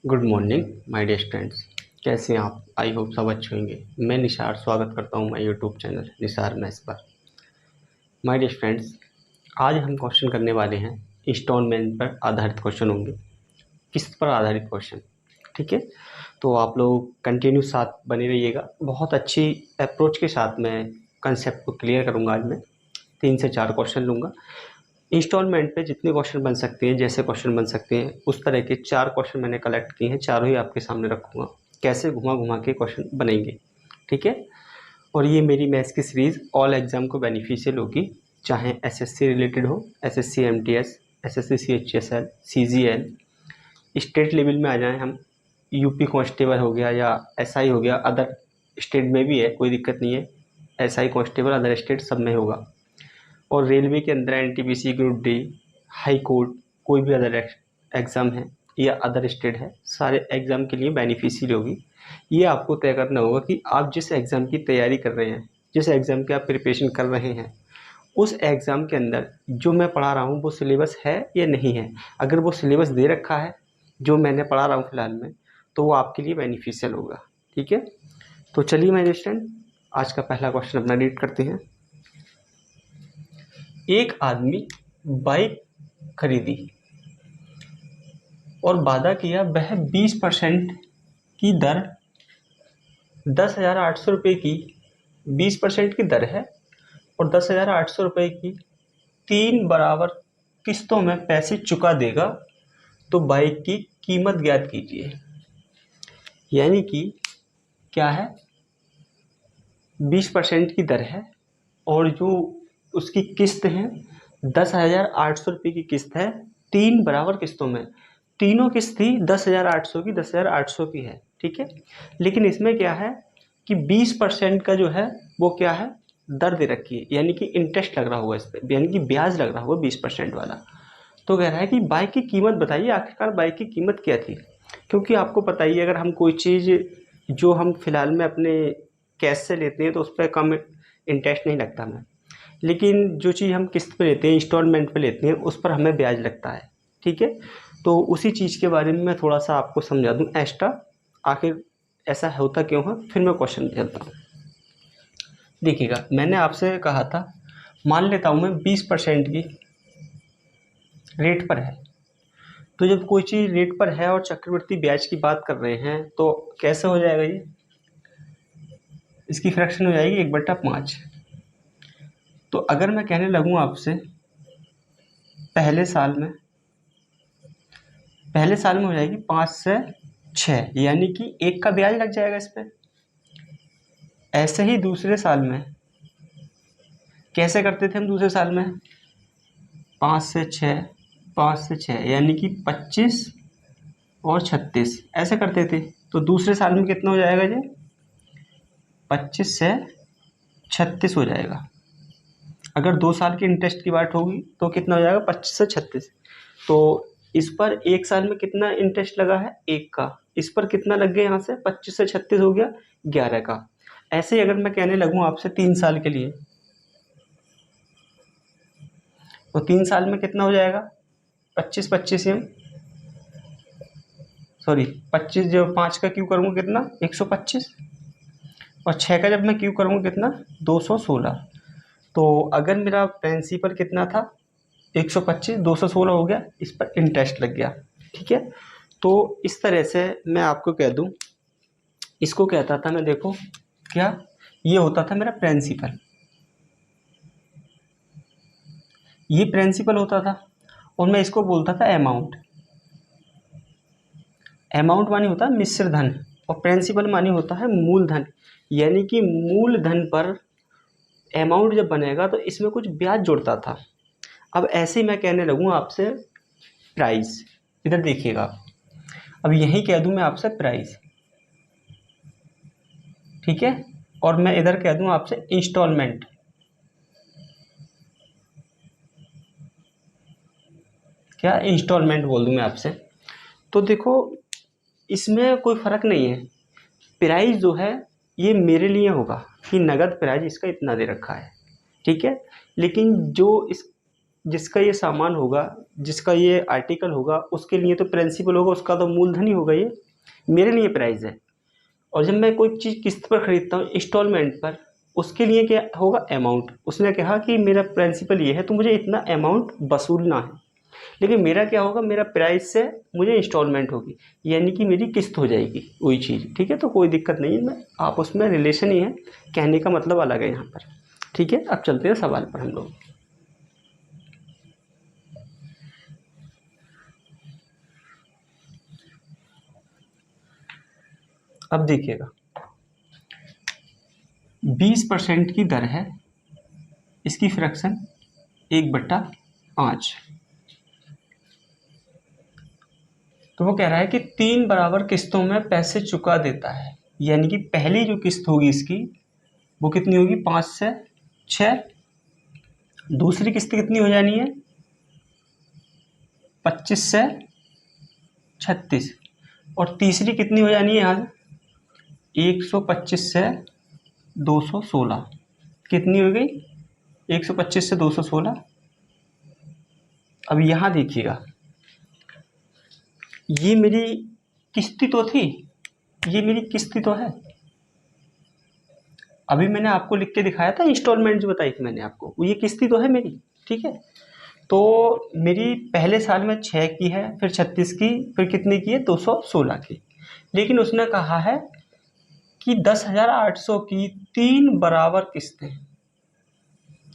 Good morning my dear students. कैसे हैं आप? आई होप सब अच्छे होंगे। मैं निसार स्वागत करता हूं my YouTube channel Nisar maths पर। माय डियर स्टूडेंट्स, आज हम क्वेश्चन करने वाले हैं इंस्टॉलमेंट पर आधारित क्वेश्चन होंगे, किस्त पर आधारित क्वेश्चन। ठीक है, तो आप लोग कंटिन्यू साथ बने रहिएगा। बहुत अच्छी अप्रोच के साथ मैं कंसेप्ट को क्लियर करूँगा। आज मैं 3 से 4 क्वेश्चन लूँगा। इंस्टॉलमेंट पे जितने क्वेश्चन बन सकते हैं, जैसे क्वेश्चन बन सकते हैं, उस तरह के 4 क्वेश्चन मैंने कलेक्ट किए हैं। चारों ही आपके सामने रखूँगा, कैसे घुमा घुमा के क्वेश्चन बनेंगे। ठीक है, और ये मेरी मैथ्स की सीरीज़ ऑल एग्ज़ाम को बेनिफिशियल होगी, चाहे एसएससी रिलेटेड हो, SSC MTS, SSC CHSL, CGL, state level में आ जाएँ हम, यूपी कांस्टेबल हो गया या एसआई हो गया, अदर स्टेट में भी है, कोई दिक्कत नहीं है। एसआई कांस्टेबल अदर स्टेट सब में होगा। और रेलवे के अंदर NTPC, group D, high court, कोई भी अदर एग्ज़ाम है या अदर स्टेट है, सारे एग्ज़ाम के लिए बेनिफिशियल होगी। ये आपको तय करना होगा कि आप जिस एग्ज़ाम की तैयारी कर रहे हैं, जिस एग्ज़ाम की आप प्रिपरेशन कर रहे हैं, उस एग्ज़ाम के अंदर जो मैं पढ़ा रहा हूँ वो सिलेबस है या नहीं है। अगर वो सिलेबस दे रखा है जो मैंने पढ़ा रहा हूँ फ़िलहाल में, तो वो आपके लिए बेनिफिशियल होगा। ठीक है, तो चलिए मेरे स्टूडेंट, आज का पहला क्वेश्चन अपना रीड करते हैं। एक आदमी बाइक खरीदी और वादा किया वह 20% की दर 10,800 रुपये की 20% की दर है और 10,800 रुपये की 3 बराबर किस्तों में पैसे चुका देगा, तो बाइक की कीमत ज्ञात कीजिए। यानी कि क्या है, 20% की दर है और जो उसकी किस्त है 10,800 रुपये की किस्त है, 3 बराबर किस्तों में। तीनों किस्त थी 10,800 की, 10,800 की है। ठीक है, लेकिन इसमें क्या है कि 20% का जो है वो क्या है, दर दे रखी है, यानी कि इंटरेस्ट लग रहा होगा इस पर, यानी कि ब्याज लग रहा होगा 20% वाला। तो कह रहा है कि बाइक की कीमत बताइए, आखिरकार बाइक की कीमत क्या थी। क्योंकि आपको पता ही है, अगर हम कोई चीज़ जो हम फिलहाल में अपने कैश से लेते हैं तो उस पर कम इंटरेस्ट नहीं लगता हमें, लेकिन जो चीज़ हम किस्त पे लेते हैं, इंस्टॉलमेंट पे लेते हैं, उस पर हमें ब्याज लगता है। ठीक है, तो उसी चीज़ के बारे में मैं थोड़ा सा आपको समझा दूँ एक्स्ट्रा, आखिर ऐसा होता क्यों है, फिर मैं क्वेश्चन चलता हूँ। देखिएगा, मैंने आपसे कहा था, मान लेता हूँ मैं 20% की रेट पर है। तो जब कोई चीज़ रेट पर है और चक्रवृद्धि ब्याज की बात कर रहे हैं, तो कैसे हो जाएगा ये, इसकी फ्रैक्शन हो जाएगी 1/5। तो अगर मैं कहने लगूँ आपसे पहले साल में हो जाएगी 5 से 6, यानी कि 1 का ब्याज लग जाएगा इस पर। ऐसे ही दूसरे साल में कैसे करते थे हम, दूसरे साल में 5 से 6, 5 से 6 यानी कि 25 और 36 ऐसे करते थे। तो दूसरे साल में कितना हो जाएगा जी, 25 से 36 हो जाएगा। अगर 2 साल की इंटरेस्ट की बात होगी तो कितना हो जाएगा, 25 से 36। तो इस पर 1 साल में कितना इंटरेस्ट लगा है, 1 का। इस पर कितना लग गया, यहाँ से 25 से 36 हो गया 11 का। ऐसे ही अगर मैं कहने लगूँ आपसे 3 साल के लिए, तो 3 साल में कितना हो जाएगा, 25 25 में, सॉरी 25 जब 5 का क्यू करूँगा कितना, 125, और 6 का जब मैं क्यू करूँगा कितना, 216। तो अगर मेरा प्रिंसिपल कितना था, 125, 216 हो गया, इस पर इंटरेस्ट लग गया। ठीक है, तो इस तरह से मैं आपको कह दूं, इसको कहता था मैं, देखो क्या, ये होता था मेरा प्रिंसिपल, ये प्रिंसिपल होता था, और मैं इसको बोलता था अमाउंट। अमाउंट मानी होता है मिश्र धन, और प्रिंसिपल मानी होता है मूलधन। यानी कि मूलधन पर अमाउंट जब बनेगा तो इसमें कुछ ब्याज जुड़ता था। अब ऐसे ही मैं कहने लगूँ आपसे प्राइस, इधर देखिएगा, अब यही कह दूं मैं आपसे प्राइस। ठीक है, और मैं इधर कह दूं आपसे इंस्टॉलमेंट। क्या इंस्टॉलमेंट बोल दूं मैं आपसे, तो देखो इसमें कोई फ़र्क नहीं है। प्राइस जो है ये मेरे लिए होगा कि नगद प्राइस इसका इतना दे रखा है। ठीक है, लेकिन जो इस जिसका ये सामान होगा, जिसका ये आर्टिकल होगा, उसके लिए तो प्रिंसिपल होगा, उसका तो मूलधन ही होगा, ये मेरे लिए प्राइस है। और जब मैं कोई चीज़ किस्त पर खरीदता हूँ इंस्टॉलमेंट पर, उसके लिए क्या होगा, अमाउंट। उसने कहा कि मेरा प्रिंसिपल ये है तो मुझे इतना अमाउंट वसूलना है, लेकिन मेरा क्या होगा, मेरा प्राइस से मुझे इंस्टॉलमेंट होगी, यानी कि मेरी किस्त हो जाएगी वही चीज़। ठीक है, तो कोई दिक्कत नहीं है, मैं आप उसमें रिलेशन ही है, कहने का मतलब अलग है यहाँ पर। ठीक है, अब चलते हैं सवाल पर हम लोग। अब देखिएगा 20% की दर है, इसकी फ्रैक्शन 1/5। तो वो कह रहा है कि 3 बराबर किस्तों में पैसे चुका देता है, यानी कि पहली जो किस्त होगी इसकी वो कितनी होगी, 5 से 6। दूसरी किस्त कितनी हो जानी है, 25 से 36। और तीसरी कितनी हो जानी है यहाँ, 125 से 216। कितनी हो गई, 125 से 216। अब यहाँ देखिएगा, ये मेरी किस्ती तो थी, ये मेरी किस्ती तो है। अभी मैंने आपको लिख के दिखाया था, इंस्टॉलमेंट जो बताई थी मैंने आपको, वो ये किस्ती तो है मेरी। ठीक है, तो मेरी पहले साल में 6 की है, फिर 36 की, फिर कितनी की है, 216 की। लेकिन उसने कहा है कि 10,800 की 3 बराबर किस्तें,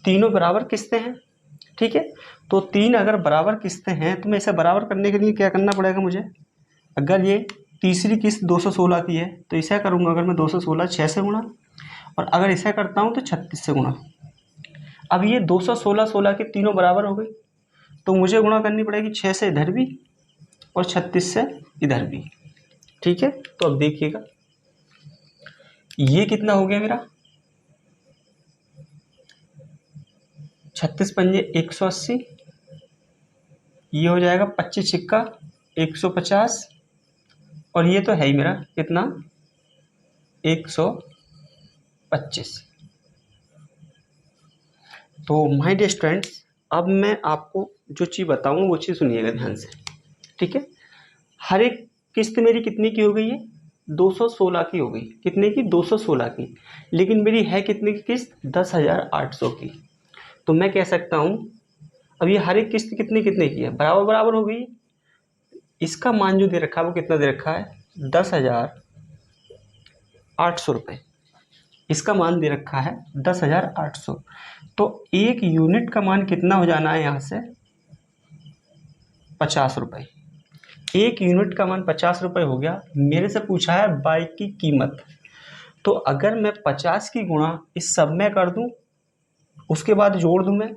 तीनों बराबर किस्तें हैं। ठीक है, तो 3 अगर बराबर किस्तें हैं तो मैं इसे बराबर करने के लिए क्या करना पड़ेगा मुझे, अगर ये तीसरी किस्त 216 की है तो इसे करूँगा, अगर मैं 216 6 से गुणा, और अगर इसे करता हूँ तो 36 से गुणा। अब ये 216 16 के तीनों बराबर हो गई, तो मुझे गुणा करनी पड़ेगी 6 से इधर भी और 36 से इधर भी। ठीक है, तो अब देखिएगा ये कितना हो गया मेरा, 36 पंजे 180, ये हो जाएगा 25 छिक्का 150, और ये तो है ही मेरा कितना, 125। तो माय डियर स्टूडेंट्स, अब मैं आपको जो चीज़ बताऊँ वो चीज़ सुनिएगा ध्यान से। ठीक है, हर एक किस्त मेरी कितनी की हो गई है, 216 की हो गई। कितने की, 216 की। लेकिन मेरी है कितने की किस्त, 10,800 की। तो मैं कह सकता हूँ, अब ये हर एक किस्त कितने कितने की है, बराबर बराबर हो गई। इसका मान जो दे रखा है वो कितना दे रखा है, 10,800 रुपये। इसका मान दे रखा है 10,800। तो एक यूनिट का मान कितना हो जाना है यहाँ से, 50 रुपये। एक यूनिट का मान 50 रुपये हो गया। मेरे से पूछा है बाइक की कीमत, तो अगर मैं 50 की गुणा इस सब में कर दूं, उसके बाद जोड़ दूं मैं,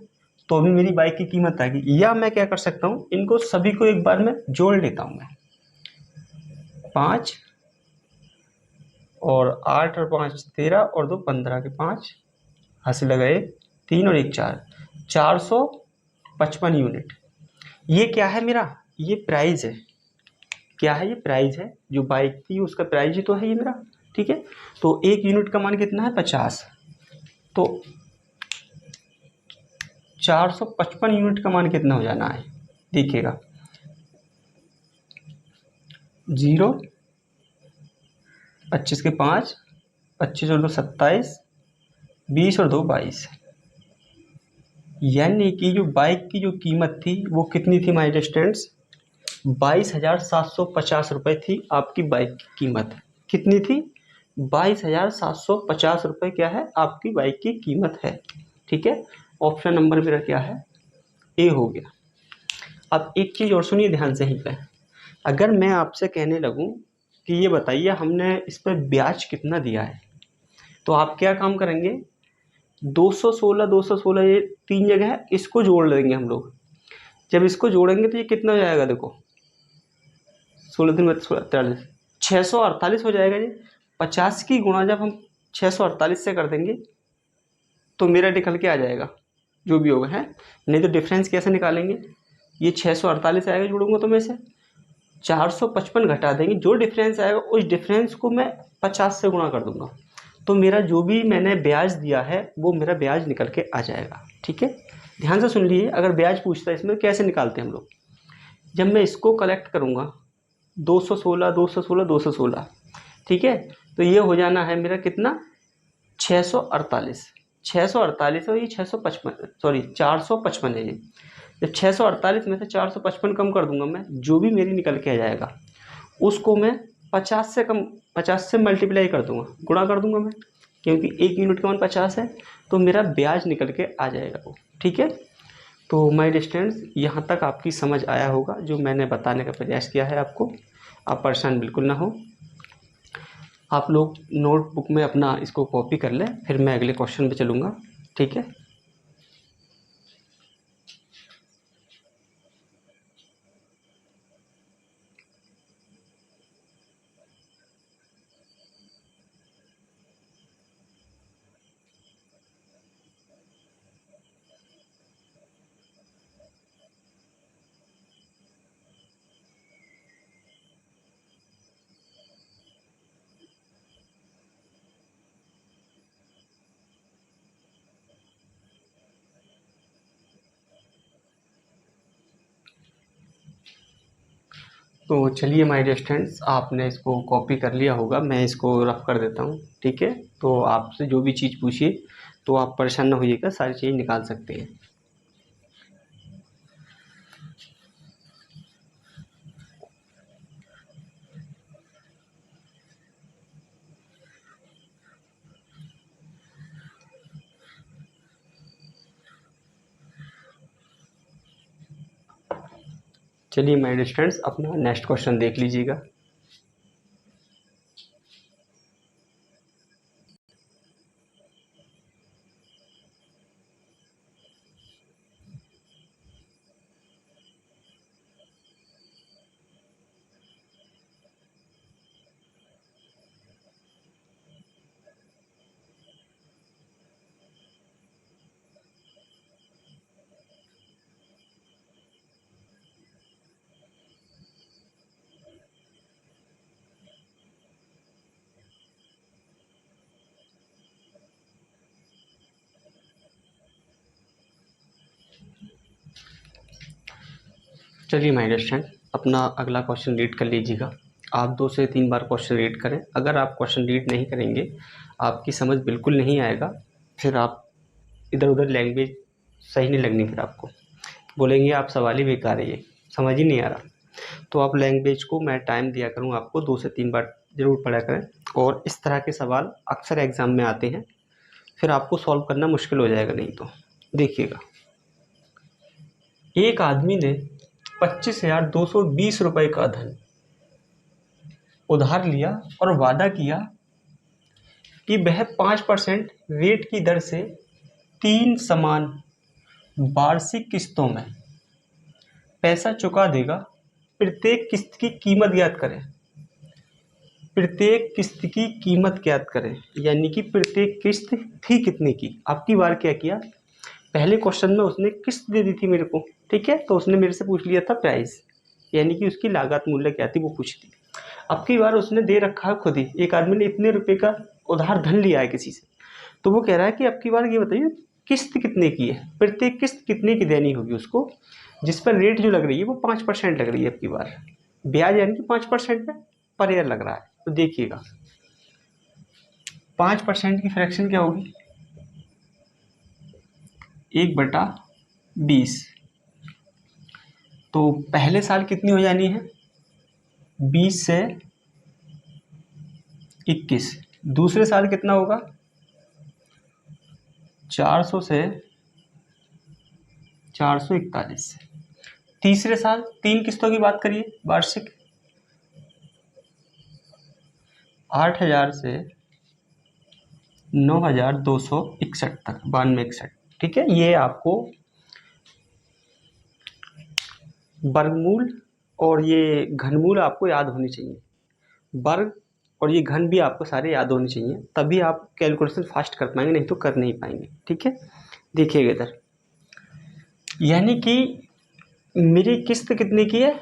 तो भी मेरी बाइक की कीमत आएगी। या मैं क्या कर सकता हूं, इनको सभी को एक बार में जोड़ लेता हूं मैं, 5 और 8 और 5 13 और 2 15 के 5 हंसी लगाए, 3 और 1 4, 455 यूनिट। ये क्या है मेरा, ये प्राइस है। क्या है, ये प्राइस है, जो बाइक थी उसका प्राइस ही तो है ये मेरा। ठीक है, तो एक यूनिट का मान कितना है, 50। तो 455 यूनिट का मान कितना हो जाना है, देखिएगा, 0, 25 के 5, 25 और 2 27, 20 और 2 22। यानी कि जो बाइक की जो कीमत थी वो कितनी थी माय स्टूडेंट्स, 22,750 रुपये थी आपकी बाइक की कीमत। कितनी थी, 22,750 रुपये क्या है, आपकी बाइक की कीमत है। ठीक है, ऑप्शन नंबर मेरा क्या है, ए हो गया। अब एक चीज़ और सुनिए ध्यान से ही पे, अगर मैं आपसे कहने लगूं कि ये बताइए हमने इस पर ब्याज कितना दिया है, तो आप क्या काम करेंगे, 216 216 ये 3 जगह है, इसको जोड़ लेंगे हम लोग। जब इसको जोड़ेंगे तो ये कितना हो जाएगा, देखो 16 दिन में 43, 648 हो जाएगा ये। 50 की गुणा जब हम 648 से कर देंगे तो मेरा निकल के आ जाएगा जो भी होगा, है नहीं तो डिफरेंस कैसे निकालेंगे, ये 648 आएगा, जोड़ूंगा तो मैं से 455 घटा देंगे, जो डिफरेंस आएगा उस डिफरेंस को मैं 50 से गुणा कर दूंगा, तो मेरा जो भी मैंने ब्याज दिया है वो मेरा ब्याज निकल के आ जाएगा। ठीक है, ध्यान से सुन लीजिए, अगर ब्याज पूछता है इसमें कैसे निकालते हैं हम लोग। जब मैं इसको कलेक्ट करूँगा 216 216 216, ठीक है, तो ये हो जाना है मेरा कितना 648 648 और ये 655, सॉरी 455 है ये। जब 648 में से 455 कम कर दूंगा मैं, जो भी मेरी निकल के आ जाएगा उसको मैं 50 से मल्टीप्लाई कर दूंगा, गुणा कर दूंगा मैं, क्योंकि 1 यूनिट का मान 50 है, तो मेरा ब्याज निकल के आ जाएगा वो। ठीक है, तो माय डियर स्टूडेंट्स, यहाँ तक आपकी समझ आया होगा जो मैंने बताने का प्रयास किया है आपको। आप परेशान बिल्कुल ना हो, आप लोग नोटबुक में अपना इसको कॉपी कर लें, फिर मैं अगले क्वेश्चन पे चलूँगा। ठीक है, तो चलिए माय डियर स्टूडेंट्स, आपने इसको कॉपी कर लिया होगा, मैं इसको रफ कर देता हूँ। ठीक है, तो आपसे जो भी चीज़ पूछिए तो आप परेशान ना होइएगा, सारी चीज़ निकाल सकते हैं। चलिए माय डियर स्टूडेंट्स, अपना नेक्स्ट क्वेश्चन देख लीजिएगा। चलिए माय डियर स्टूडेंट, अपना अगला क्वेश्चन रीड कर लीजिएगा। आप 2 से 3 बार क्वेश्चन रीड करें। अगर आप क्वेश्चन रीड नहीं करेंगे, आपकी समझ बिल्कुल नहीं आएगा, फिर आप इधर उधर लैंग्वेज सही नहीं लगनी, फिर आपको बोलेंगे आप सवाल ही बेकार है, ये समझ ही नहीं आ रहा। तो आप लैंग्वेज को मैं टाइम दिया करूँ आपको, 2 से 3 बार ज़रूर पढ़ा करें। और इस तरह के सवाल अक्सर एग्ज़ाम में आते हैं, फिर आपको सॉल्व करना मुश्किल हो जाएगा नहीं तो। देखिएगा, एक आदमी ने 25,220 रुपये का धन उधार लिया और वादा किया कि वह 5% रेट की दर से 3 समान वार्षिक किस्तों में पैसा चुका देगा। प्रत्येक किस्त की कीमत ज्ञात करें। प्रत्येक किस्त की कीमत ज्ञात करें, यानी कि प्रत्येक किस्त थी कितने की। आपकी बार क्या किया, पहले क्वेश्चन में उसने किस्त दे दी थी मेरे को, ठीक है, तो उसने मेरे से पूछ लिया था प्राइस, यानी कि उसकी लागत मूल्य क्या थी वो पूछ दी। अब की बार उसने दे रखा है खुद ही, एक आदमी ने इतने रुपए का उधार धन लिया है किसी से, तो वो कह रहा है कि अब की बार ये बताइए किस्त कितने की है, प्रत्येक किस्त कितने की देनी होगी उसको, जिस पर रेट जो लग रही है वो 5% लग रही है। अब की बार ब्याज यानी कि 5% पर ईयर लग रहा है। तो देखिएगा 5% की फ्रैक्शन क्या होगी, 1/20। तो पहले साल कितनी हो जानी है, 20 से 21। दूसरे साल कितना होगा, 400 से 441। तीसरे साल 3 किस्तों की बात करिए, वार्षिक 8,000 से 9,261 तक, 9261। ठीक है, ये आपको वर्गमूल और ये घनमूल आपको याद होनी चाहिए। वर्ग और ये घन भी आपको सारे याद होने चाहिए, तभी आप कैलकुलेशन फास्ट कर पाएंगे, नहीं तो कर नहीं पाएंगे। ठीक है, देखिएगा इधर, यानी कि मेरी किस्त कितने की है,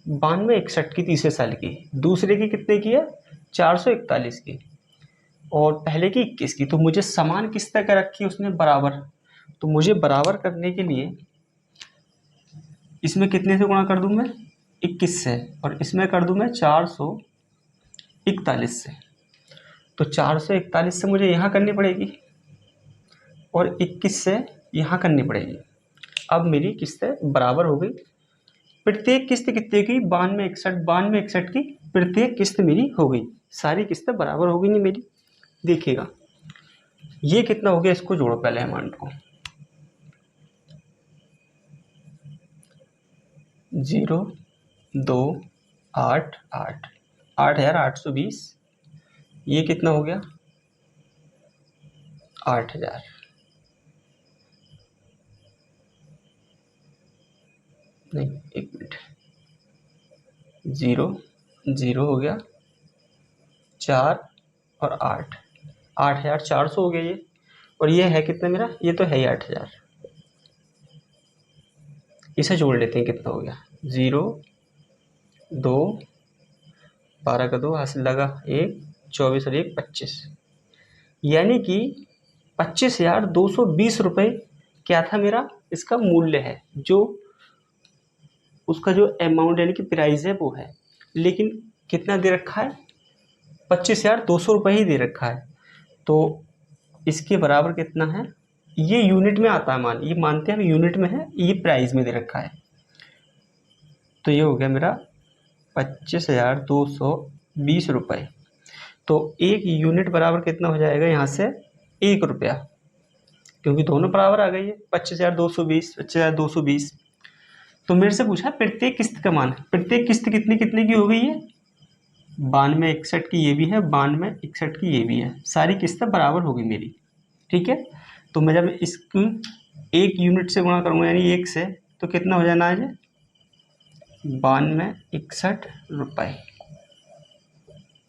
9261 की तीसरे साल की, दूसरे की कितने की है 441 की, और पहले की 21 की। तो मुझे समान किस्त क्या रखी है उसने, बराबर, तो मुझे बराबर करने के लिए इसमें कितने से गुणा कर दूं मैं, 21 से, और इसमें कर दूं मैं 441 से। तो 441 से मुझे यहाँ करनी पड़ेगी और 21 से यहाँ करनी पड़ेगी। अब मेरी किस्तें बराबर हो गई। प्रत्येक किस्त कितने की, 92 61 की प्रत्येक किस्त मेरी हो गई। सारी किस्तें बराबर हो गई नहीं मेरी। देखिएगा ये कितना हो गया, इसको जोड़ो पहले अमाउंट को। 0 2 8 8 8,820। ये कितना हो गया, 8,000। नहीं, एक मिनट, 0 0 हो गया, 4 और 8, 8,400 हो गया ये। और ये है कितना मेरा, ये तो है ही 8,000। इसे जोड़ लेते हैं, कितना हो गया, 0 2 12 का 2 हासिल लगा 1, 24 और 1 25। यानी कि 25,220 क्या था मेरा इसका मूल्य है, जो उसका जो अमाउंट यानी कि प्राइस है वो है। लेकिन कितना दे रखा है, 25,200 ही दे रखा है। तो इसके बराबर कितना है, ये यूनिट में आता है, ये मानते हैं हम यूनिट में है, ये प्राइस में दे रखा है। तो ये हो गया मेरा 25,220। तो एक यूनिट बराबर कितना हो जाएगा यहाँ से, 1 रुपया, क्योंकि दोनों बराबर आ गई है, 25,220 25,220। तो मेरे से पूछा प्रत्येक किस्त का मान, प्रत्येक किस्त कितनी कितने की हो गई है, 92 61 की ये भी है, 92 61 की ये भी है। सारी किस्तें बराबर हो गई मेरी। ठीक है, तो मैं जब इसकी एक यूनिट से गुणा करूँगा यानी 1 से, तो कितना हो जाना है, 92 61।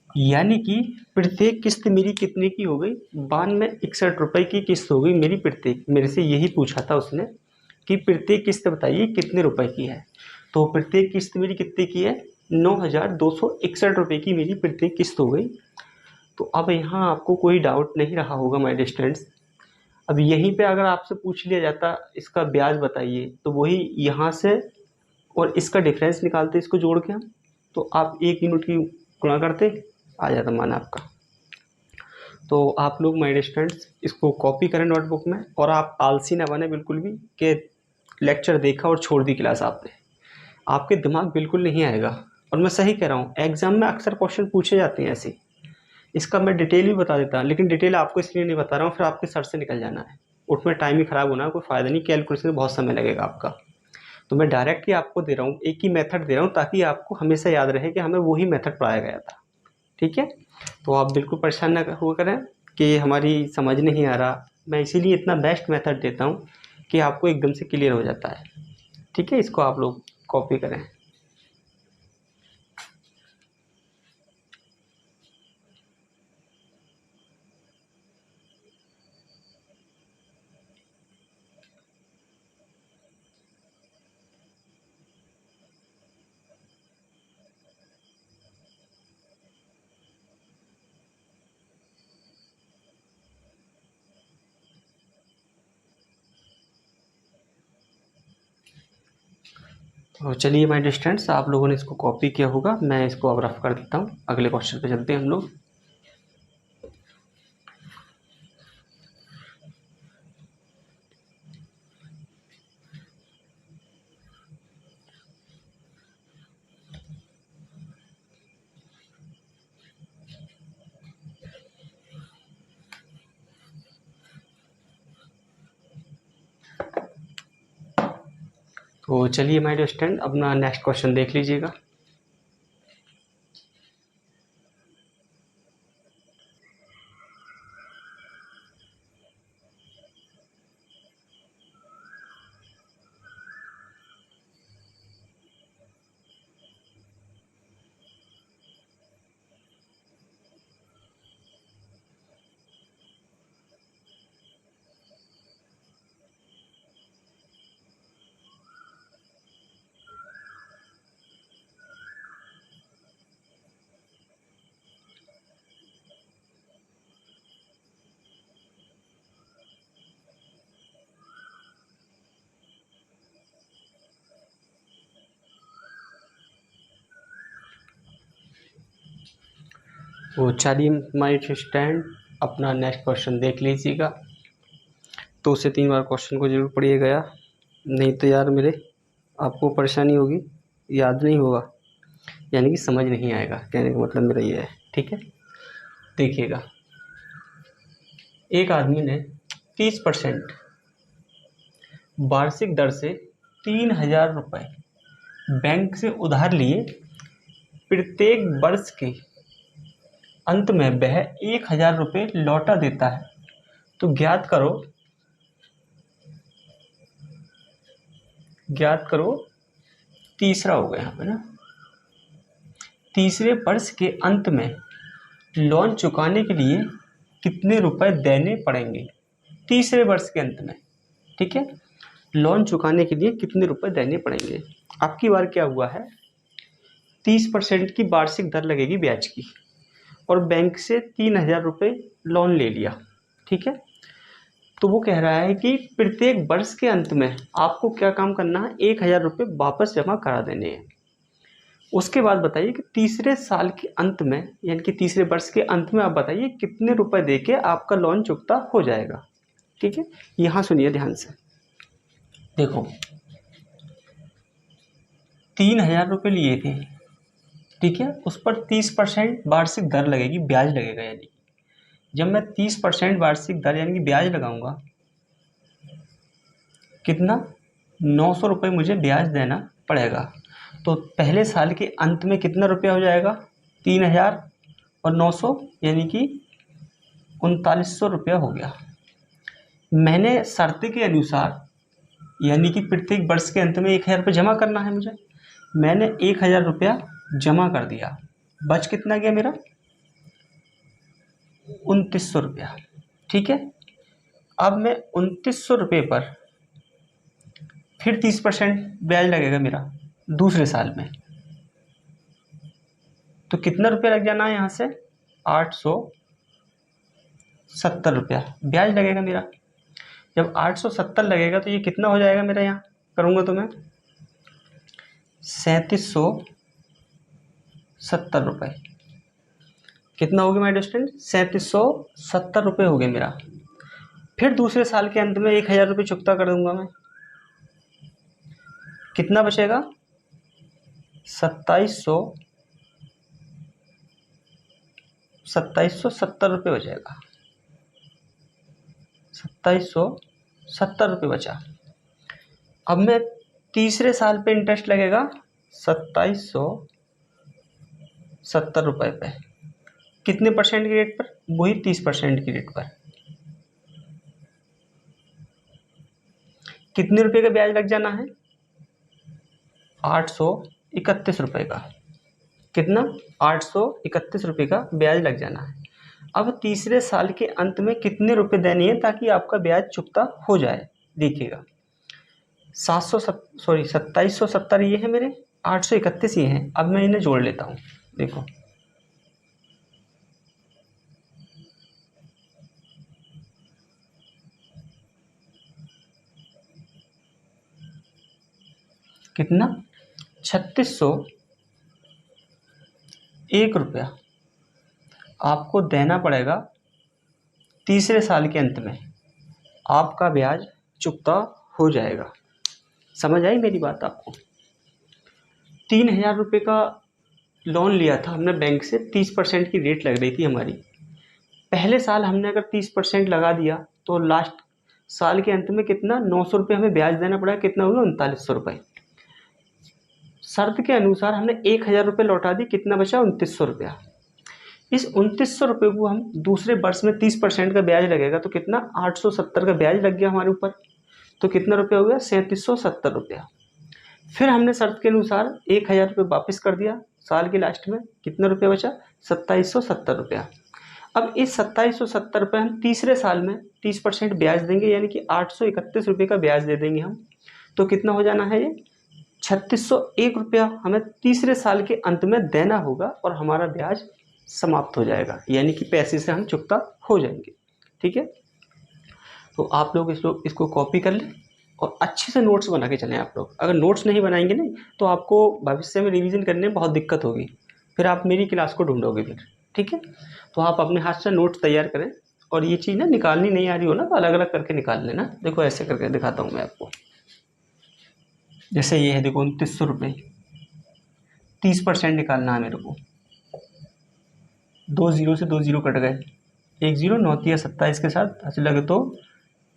यानी कि प्रत्येक किस्त मेरी कितने की हो गई, 92 61 की किस्त हो गई मेरी प्रत्येक। मेरे से यही पूछा था उसने कि प्रत्येक किस्त बताइए कितने रुपए की है। तो प्रत्येक किस्त मेरी कितने की है, 9,261 की मेरी प्रत्येक किस्त हो गई। तो अब यहाँ आपको कोई डाउट नहीं रहा होगा माय डियर स्टूडेंट्स। अब यहीं पे अगर आपसे पूछ लिया जाता इसका ब्याज बताइए, तो वही यहाँ से और इसका डिफरेंस निकालते इसको जोड़ के हम, तो आप एक यूनिट की गुणा करते, आ जाता मान आपका। तो आप लोग माय डियर स्टूडेंट्स इसको कॉपी करें नोटबुक में, और आप आलसी ना बने बिल्कुल भी कि लेक्चर देखा और छोड़ दी क्लास आपने। आपके दिमाग बिल्कुल नहीं आएगा। और मैं सही कह रहा हूँ, एग्जाम में अक्सर क्वेश्चन पूछे जाते हैं ऐसे। इसका मैं डिटेल भी बता देता, लेकिन डिटेल आपको इसलिए नहीं बता रहा हूँ, फिर आपके सर से निकल जाना है, उसमें टाइम ही खराब होना है, कोई फ़ायदा नहीं, कैलकुलेशन में बहुत समय लगेगा आपका। तो मैं डायरेक्ट ही आपको दे रहा हूँ, एक ही मेथड दे रहा हूँ, ताकि आपको हमेशा याद रहे कि हमें वही मेथड पढ़ाया गया था। ठीक है, तो आप बिल्कुल परेशान ना हुआ करें कि हमारी समझ नहीं आ रहा। मैं इसीलिए इतना बेस्ट मेथड देता हूँ कि आपको एकदम से क्लियर हो जाता है। ठीक है, इसको आप लोग कॉपी करें। तो चलिए माय डिस्टेंट्स, आप लोगों ने इसको कॉपी किया होगा, मैं इसको अब रफ कर देता हूँ। अगले क्वेश्चन पे चलते हैं हम लोग। तो चलिए माय डिस्टेंट अपना नेक्स्ट क्वेश्चन देख लीजिएगा। वो चलिए माय स्टूडेंट अपना नेक्स्ट क्वेश्चन देख लीजिएगा। 2 से 3 बार क्वेश्चन को जरूर पढ़िएगा यार, नहीं तो यार मेरे आपको परेशानी होगी, याद नहीं होगा, यानी कि समझ नहीं आएगा। कहने का मतलब मेरा ये है, ठीक है। देखिएगा, एक आदमी ने 30% वार्षिक दर से 3,000 रुपये बैंक से उधार लिए। प्रत्येक वर्ष के अंत में वह 1,000 रुपये लौटा देता है। तो ज्ञात करो तीसरा हो गया यहाँ पे ना, तीसरे वर्ष के अंत में लोन चुकाने के लिए कितने रुपए देने पड़ेंगे। तीसरे वर्ष के अंत में, ठीक है, लोन चुकाने के लिए कितने रुपए देने पड़ेंगे। आपकी बार क्या हुआ है, 30% की वार्षिक दर लगेगी ब्याज की, और बैंक से 3,000 रुपये लोन ले लिया, ठीक है। तो वो कह रहा है कि प्रत्येक वर्ष के अंत में आपको क्या काम करना है, 1,000 रुपये वापस जमा करा देने हैं। उसके बाद बताइए कि तीसरे साल के अंत में, यानी कि तीसरे वर्ष के अंत में आप बताइए कितने रुपए देके आपका लोन चुकता हो जाएगा, ठीक है। यहाँ सुनिए ध्यान से, देखो 3,000 रुपये लिए थे, ठीक है, उस पर 30% वार्षिक दर लगेगी, ब्याज लगेगा। यानी जब मैं 30% वार्षिक दर यानी कि ब्याज लगाऊंगा, कितना, 900 रुपये मुझे ब्याज देना पड़ेगा। तो पहले साल के अंत में कितना रुपया हो जाएगा, 3,000 और 900 यानी कि 3,900 रुपया हो गया। मैंने शर्त के अनुसार, यानी कि प्रत्येक वर्ष के अंत में 1,000 रुपये जमा करना है मुझे, मैंने 1,000 रुपया जमा कर दिया, बच कितना गया मेरा, 2,900 रुपया, ठीक है। अब मैं 2,900 रुपये पर फिर 30% ब्याज लगेगा मेरा दूसरे साल में, तो कितना रुपया लग जाना है यहाँ से, 870 रुपया ब्याज लगेगा मेरा। जब 870 लगेगा तो ये कितना हो जाएगा मेरा, यहाँ करूँगा तो मैं 3,770 रुपये, कितना हो गया माय स्टूडेंट, 3,770 रुपये हो गए मेरा। फिर दूसरे साल के अंत में 1,000 रुपये चुकता कर दूंगा मैं, कितना बचेगा, 2,770 रुपये बचेगा, 2,770 रुपये बचा। अब मैं तीसरे साल पे इंटरेस्ट लगेगा 2,770 रुपये पे, कितने परसेंट की रेट पर, वही 30% की रेट पर। कितने रुपए का ब्याज लग जाना है, 831 रुपये का, कितना, 831 रुपये का ब्याज लग जाना है। अब तीसरे साल के अंत में कितने रुपए देने हैं ताकि आपका ब्याज चुकता हो जाए। देखिएगा 2,770 ये है मेरे, 831 ये हैं। अब मैं इन्हें जोड़ लेता हूँ, देखो कितना, 3,601 रुपया आपको देना पड़ेगा तीसरे साल के अंत में, आपका ब्याज चुकता हो जाएगा। समझ आई मेरी बात आपको। 3,000 रुपये का लोन लिया था हमने बैंक से, 30% की रेट लग रही थी हमारी। पहले साल हमने अगर 30% लगा दिया तो लास्ट साल के अंत में कितना, 900 रुपये हमें ब्याज देना पड़ा, कितना हुआ, 3,900 रुपये। शर्त के अनुसार हमने 1,000 रुपये लौटा दी, कितना बचा, 2,900 रुपया। इस 2,900 रुपये को हम दूसरे वर्ष में 30% का ब्याज लगेगा तो कितना, 870 का ब्याज लग गया हमारे ऊपर, तो कितना रुपया हो गया, 3,770 रुपया। फिर हमने शर्त के अनुसार 1,000 रुपये वापस कर दिया, साल के लास्ट में कितना रुपया बचा, 2,770 रुपया। अब इस 2,770 रुपये हम तीसरे साल में 30% ब्याज देंगे, यानी कि 831 रुपये का ब्याज दे देंगे हम, तो कितना हो जाना है, ये 3,601 रुपया हमें तीसरे साल के अंत में देना होगा और हमारा ब्याज समाप्त हो जाएगा, यानी कि पैसे से हम चुकता हो जाएंगे, ठीक है। तो आप लोग इसको कॉपी कर लें और अच्छे से नोट्स बना के चलें। आप लोग अगर नोट्स नहीं बनाएंगे ना तो आपको भविष्य में रिवीजन करने में बहुत दिक्कत होगी, फिर आप मेरी क्लास को ढूंढोगे फिर, ठीक है। तो आप अपने हाथ से नोट्स तैयार करें, और ये चीज़ ना निकालनी नहीं आ रही हो ना तो अलग अलग करके निकाल लेना। देखो ऐसे करके दिखाता हूँ मैं आपको। जैसे ये है, देखो 2900 रुपये, 30% निकालना है मेरे को। 2 जीरो से 2 जीरो कट गए, 1 जीरो, 9 × 27 के साथ ऐसे लगे तो,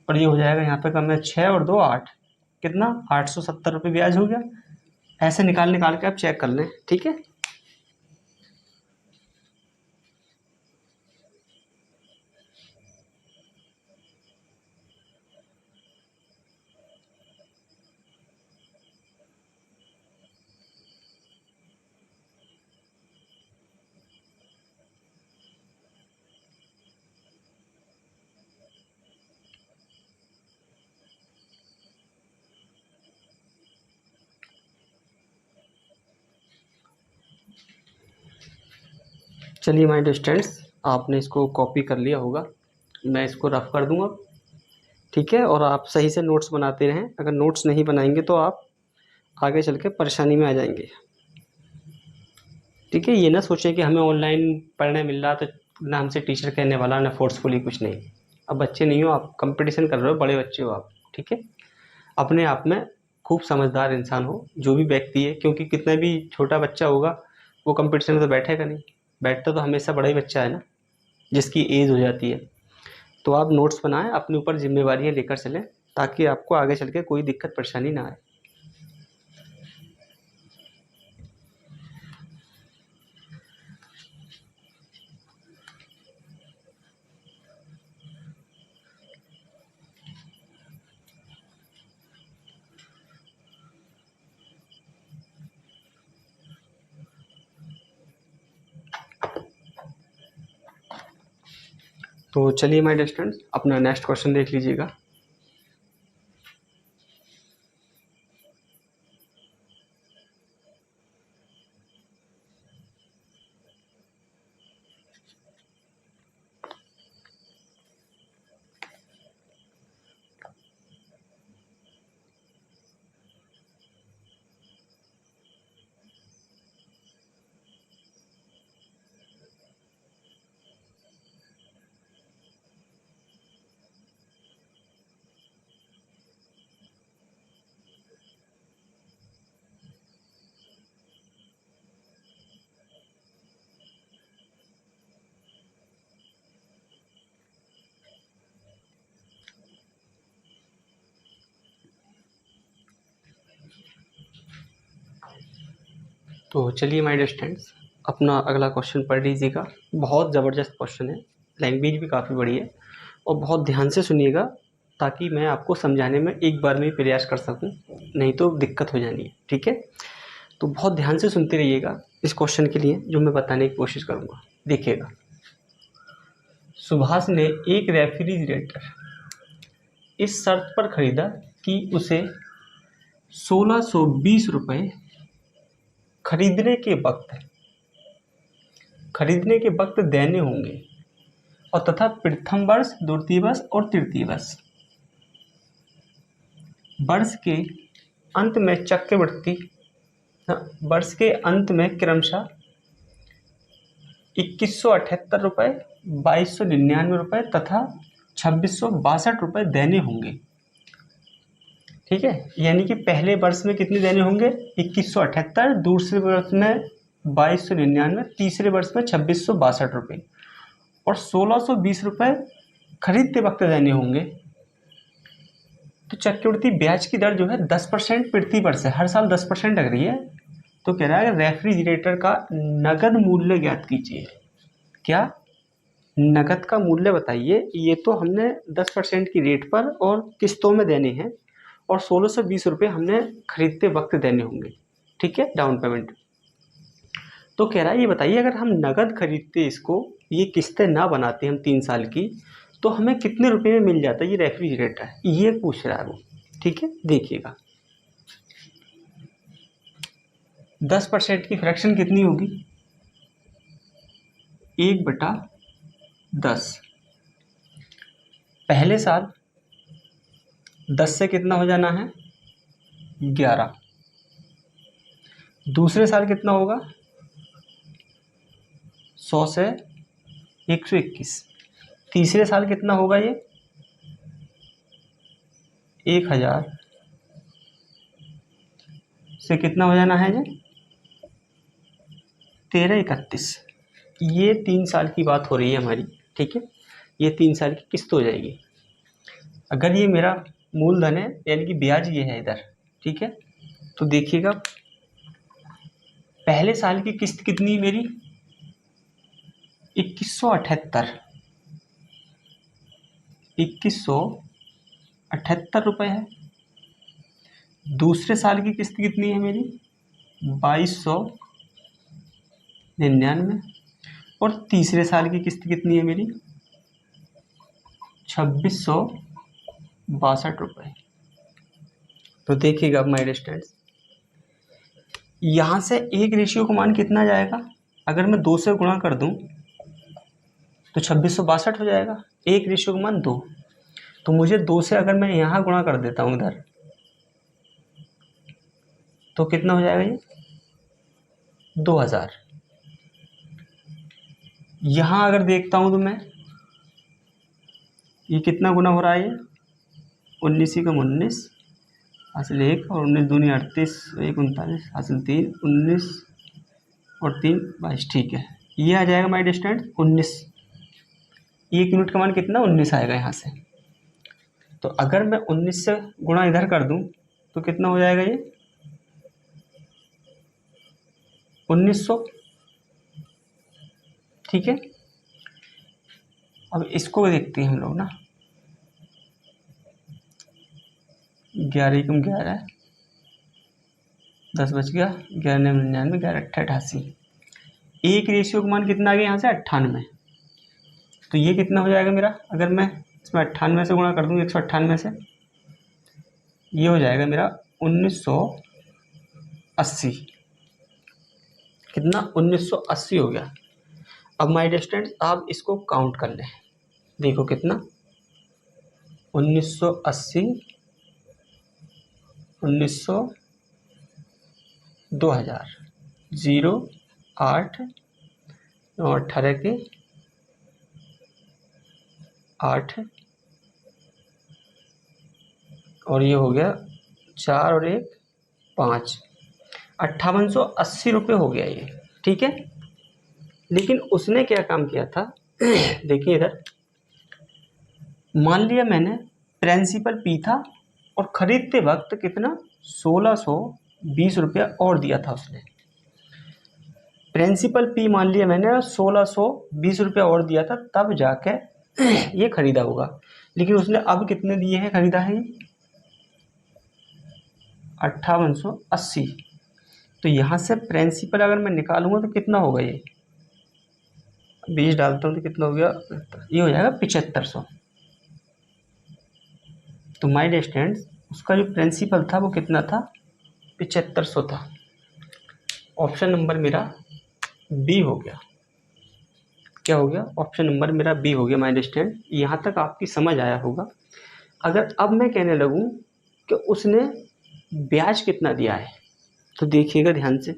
और ये हो जाएगा यहाँ पे कम है 6 और 2 8, कितना 870 रुपये ब्याज हो गया। ऐसे निकाल निकाल के आप चेक कर लें, ठीक है। चलिए माय डियर स्टूडेंट्स, आपने इसको कॉपी कर लिया होगा, मैं इसको रफ कर दूंगा, ठीक है। और आप सही से नोट्स बनाते रहें, अगर नोट्स नहीं बनाएंगे तो आप आगे चल के परेशानी में आ जाएंगे, ठीक है। ये ना सोचें कि हमें ऑनलाइन पढ़ने मिल रहा तो ना हमसे टीचर कहने वाला, ना फोर्सफुली, कुछ नहीं। अब बच्चे नहीं हो आप, कंपटीशन कर रहे हो, बड़े बच्चे हो आप, ठीक है। अपने आप में खूब समझदार इंसान हो जो भी व्यक्ति है, क्योंकि कितना भी छोटा बच्चा होगा वो कंपटीशन में तो बैठेगा नहीं, बैठता तो हमेशा बड़ा ही बच्चा है ना, जिसकी एज हो जाती है। तो आप नोट्स बनाएं, अपने ऊपर जिम्मेवारियाँ लेकर चलें, ताकि आपको आगे चल के कोई दिक्कत परेशानी ना आए। तो चलिए माय डियर स्टूडेंट्स, अपना नेक्स्ट क्वेश्चन देख लीजिएगा। तो चलिए माय डियर स्टूडेंट्स, अपना अगला क्वेश्चन पढ़ लीजिएगा। बहुत ज़बरदस्त क्वेश्चन है, लैंग्वेज भी काफ़ी बड़ी है, और बहुत ध्यान से सुनिएगा ताकि मैं आपको समझाने में एक बार में ही प्रयास कर सकूं, नहीं तो दिक्कत हो जानी है, ठीक है। तो बहुत ध्यान से सुनते रहिएगा इस क्वेश्चन के लिए जो मैं बताने की कोशिश करूँगा। देखिएगा, सुभाष ने एक रेफ्रिजरेटर इस शर्त पर खरीदा कि उसे 1620 रुपये खरीदने के वक्त देने होंगे, और तथा प्रथम वर्ष, द्वितीय वर्ष और तृतीय वर्ष के अंत में चक्रवृद्धि, वर्ष के अंत में क्रमशः 2178 रुपये, 2299 रुपये तथा 2662 रुपये देने होंगे, ठीक है। यानी कि पहले वर्ष में कितने देने होंगे, 2178, दूसरे वर्ष में 2299, तीसरे वर्ष में 2662 रुपये, और 1620 रुपये खरीदते वक्त देने होंगे। तो चक्रवृद्धि ब्याज की दर जो है 10% प्रति वर्ष है, हर साल 10% लग रही है। तो कह रहा है रेफ्रिजरेटर का नगद मूल्य ज्ञात कीजिए। क्या, नगद का मूल्य बताइए। ये तो हमने 10% की रेट पर और किस्तों में देने हैं, और 1620 रुपये हमने खरीदते वक्त देने होंगे, ठीक है, डाउन पेमेंट। तो कह रहा है ये बताइए, अगर हम नगद खरीदते इसको, ये किस्तें ना बनाते हम 3 साल की, तो हमें कितने रुपए में मिल जाता है ये रेफ्रिजरेटर, ये पूछ रहा है वो, ठीक है। देखिएगा 10% की फ्रैक्शन कितनी होगी, 1/10। पहले साल 10 से कितना हो जाना है, 11। दूसरे साल कितना होगा, 100 से 121। तीसरे साल कितना होगा ये? 1000 से कितना हो जाना है ये? 1331। ये 3 साल की बात हो रही है हमारी, ठीक है। ये 3 साल की किस्त हो जाएगी। अगर ये मेरा मूलधन है यानी कि ब्याज ये है इधर, ठीक है। तो देखिएगा पहले साल की किस्त कितनी मेरी? 2178। 2178 रुपये है। दूसरे साल की किस्त कितनी है मेरी? 2299। और तीसरे साल की किस्त कितनी है मेरी? 2662 रुपये। तो देखिएगा माय डियर स्टूडेंट्स, यहाँ से एक रेशियो का मान कितना जाएगा? अगर मैं 2 से गुणा कर दूं तो 2662 हो जाएगा। एक रेशियो का मान 2। तो मुझे 2 से अगर मैं यहाँ गुणा कर देता हूँ इधर, तो कितना हो जाएगा ये? 2000। यहाँ अगर देखता हूँ तो मैं, ये कितना गुना हो रहा है? ये 19 ही कम 19 हासिल 1 और 19 दूनी 38, 1 39 हासिल 3, 19 और 3 22। ठीक है, ये आ जाएगा माय डिस्टेंस 19। 1 यूनिट का मान कितना? 19 आएगा यहाँ से। तो अगर मैं 19 से गुणा इधर कर दूं तो कितना हो जाएगा? ये 1900। ठीक है, अब इसको देखते हैं हम लोग ना। 11 कम 11, 10 बच गया, 11 99, 11 88। एक रेशियो का मान कितना आ गया यहाँ से? 98। तो ये कितना हो जाएगा मेरा? अगर मैं इसमें 98 से गुणा कर दूँ 198 से, ये हो जाएगा मेरा 1980। कितना? 1980 हो गया। अब माय डियर स्टूडेंट्स आप इसको काउंट कर लें। देखो कितना? 1980, 1900, 2000, 0, 8, 9 18 के 8 और ये हो गया 4 और 1 5, 5880 रुपये हो गया ये, ठीक है। लेकिन उसने क्या काम किया था? देखिए इधर, मान लिया मैंने प्रिंसिपल पी था और खरीदते वक्त कितना? 1620 रुपया और दिया था उसने। प्रिंसिपल पी मान लिया मैंने 1620 रुपया और दिया था, तब जाके ये खरीदा होगा। लेकिन उसने अब कितने दिए हैं? खरीदा है 5880। तो यहाँ से प्रिंसिपल अगर मैं निकालूंगा तो कितना होगा? ये 20 डालता हूँ तो कितना हो गया? ये हो जाएगा 7500। तो माय डियर स्टूडेंट्स उसका जो प्रिंसिपल था वो कितना था? 7500 था। ऑप्शन नंबर मेरा बी हो गया। क्या हो गया? ऑप्शन नंबर मेरा बी हो गया। माय डियर स्टूडेंट यहाँ तक आपकी समझ आया होगा। अगर अब मैं कहने लगूँ कि उसने ब्याज कितना दिया है, तो देखिएगा ध्यान से,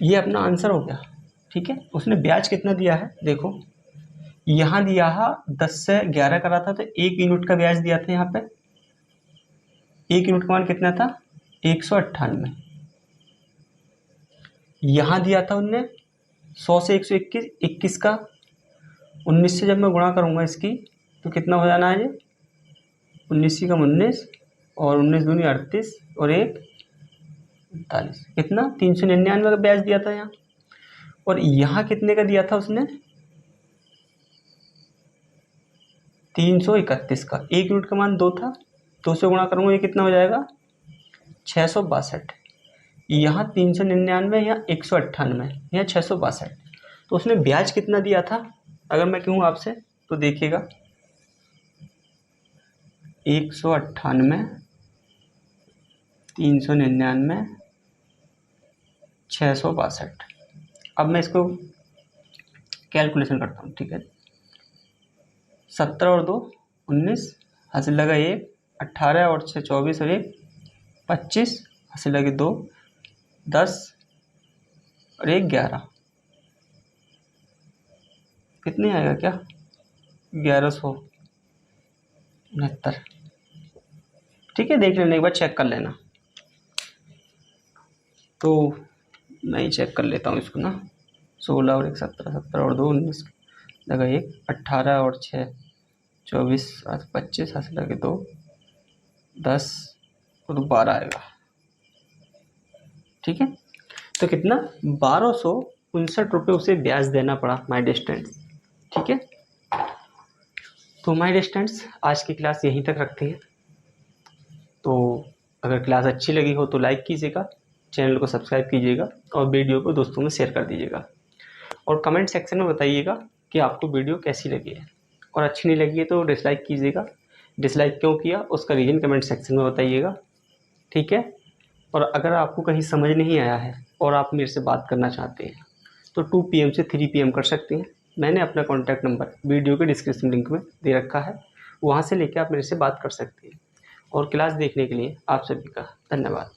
ये अपना आंसर हो गया, ठीक है। उसने ब्याज कितना दिया है? देखो यहाँ दिया है 10 से 11 करा था तो 1 यूनिट का ब्याज दिया था। यहाँ पे 1 यूनिट का मान कितना था? 198। यहाँ दिया था उनने 100 से 121, 21 का 19 से जब मैं गुणा करूँगा इसकी तो कितना हो जाना है? ये 19 कम 19 और 19 दूनी 38 और 1 39, कितना? 399 का ब्याज दिया था यहाँ। और यहाँ कितने का दिया था उसने? 331 का। 1 यूनिट का मान 2 था, 2 से गुणा करूँगा ये कितना हो जाएगा? 662। यहाँ 399, यहाँ 198, यहाँ 662। तो उसने ब्याज कितना दिया था अगर मैं कहूँ आपसे? तो देखिएगा 198, 399, 662। अब मैं इसको कैलकुलेशन करता हूँ, ठीक है। 17 और 2 19, हासिल लगा 1, 18 और 6 24 और 1 25, हासिल लगे 2, 10 और 11 कितने आएगा क्या? 1169। ठीक है, देख लेना एक बार, चेक कर लेना। तो मैं ही चेक कर लेता हूँ इसको ना। 16 और 1 17, 17 और 2 19, लगा 1 18 और 6 24 7 25, 7 लगे 2 10 और 12 आएगा। ठीक है, तो कितना 1259 रुपये उसे ब्याज देना पड़ा माय डियर स्टूडेंट्स। ठीक है, तो माय डियर स्टूडेंट्स आज की क्लास यहीं तक रखते हैं। तो अगर क्लास अच्छी लगी हो तो लाइक कीजिएगा, चैनल को सब्सक्राइब कीजिएगा और वीडियो को दोस्तों में शेयर कर दीजिएगा। और कमेंट सेक्शन में बताइएगा कि आपको वीडियो कैसी लगी है, और अच्छी नहीं लगी है तो डिसलाइक कीजिएगा। डिसलाइक क्यों किया उसका रीज़न कमेंट सेक्शन में बताइएगा। ठीक है, और अगर आपको कहीं समझ नहीं आया है और आप मेरे से बात करना चाहते हैं तो 2 PM से 3 PM कर सकते हैं। मैंने अपना कॉन्टैक्ट नंबर वीडियो के डिस्क्रिप्शन लिंक में दे रखा है, वहाँ से लेकर आप मेरे से बात कर सकते हैं। और क्लास देखने के लिए आप सभी का धन्यवाद।